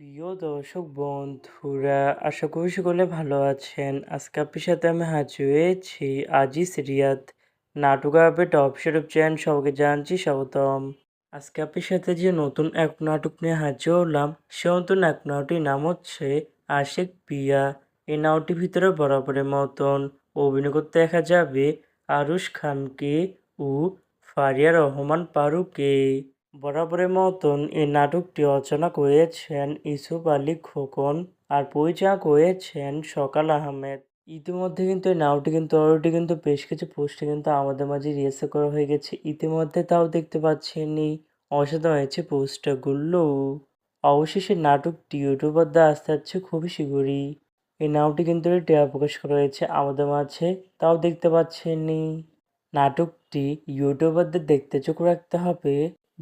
প্রিয় দর্শক বন্ধুরা, আশা করি সকলে ভালো আছেন। আজকে আপনার সাথে আমি হাজির হয়েছি আজিজ রিয়াদ নাটক আপডেট অফিসিয়াল চ্যানেল। সবাইকে জানাচ্ছি স্বাগতম। আজকে আপনার সাথে যে নতুন এক নাটক নিয়ে হাজির হলাম, সে নতুন এক নাটকটির নাম হচ্ছে আশিক পিয়া। এই নাটকটির ভিতরে বরাবরের মতন অভিনয় করতে দেখা যাবে আরুশ খানকে ও ফারিয়া রহমান পারুকে। বরাবরের মতন এই নাটকটি রচনা করেছেন ইউসুফ আলী খোকন আর পরিচালনা করেছেন সকাল আহমেদ। ইতিমধ্যে কিন্তু এই নাটকটি কিন্তু অলরেডি কিন্তু বেশ কিছু পোস্টে কিন্তু আমাদের মাঝে রিলিজ করা হয়ে গেছে। ইতিমধ্যে তাও দেখতে পাচ্ছেনই অসাধারণ হয়েছে পোস্টারগুলো। অবশেষে নাটকটি ইউটিউবার দ্বারা আসতে যাচ্ছে খুবই শীঘ্রই। এই নাটকটি কিন্তু ট্রেলার প্রকাশ করা হয়েছে আমাদের মাঝে, তাও দেখতে পাচ্ছেনই। নাটকটি ইউটিউবারদের দেখতে চোখ রাখতে হবে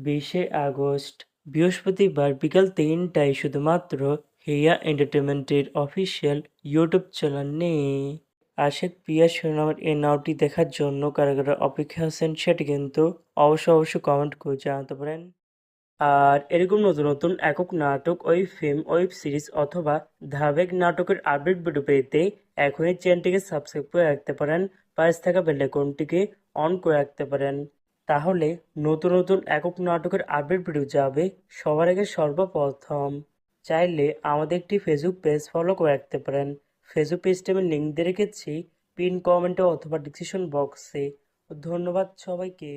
20শে আগস্ট বৃহস্পতিবার বিকাল 3টায় শুধুমাত্র হেয়া এন্টারটেনমেন্টের অফিসিয়াল ইউটিউব চ্যানেলে। আশিক পিয়া শিরোনামের এই নাটকটি দেখার জন্য কারা কারা অপেক্ষা আছেন সেটি কিন্তু অবশ্যই কমেন্ট করে জানাতে পারেন। আর এরকম নতুন নতুন একক নাটক, ওয়েব ফিল্ম, ওয়েব সিরিজ অথবা ধারাবাহিক নাটকের আপডেট ভিডিও পেতে এখনই চ্যানেলটিকে সাবস্ক্রাইব করে রাখতে পারেন। পাশে থাকা বেল আইকনটিকে অন করে রাখতে পারেন। তাহলে নতুন নতুন একক নাটকের আপডেট ভিডিও যাবে সবার আগে সর্বপ্রথম। চাইলে আমাদের একটি ফেসবুক পেজ ফলো করে রাখতে পারেন। ফেসবুক পেজটি আমি লিঙ্ক দিয়ে রেখেছি পিন কমেন্টে অথবা ডিসক্রিপশন বক্সে। ধন্যবাদ সবাইকে।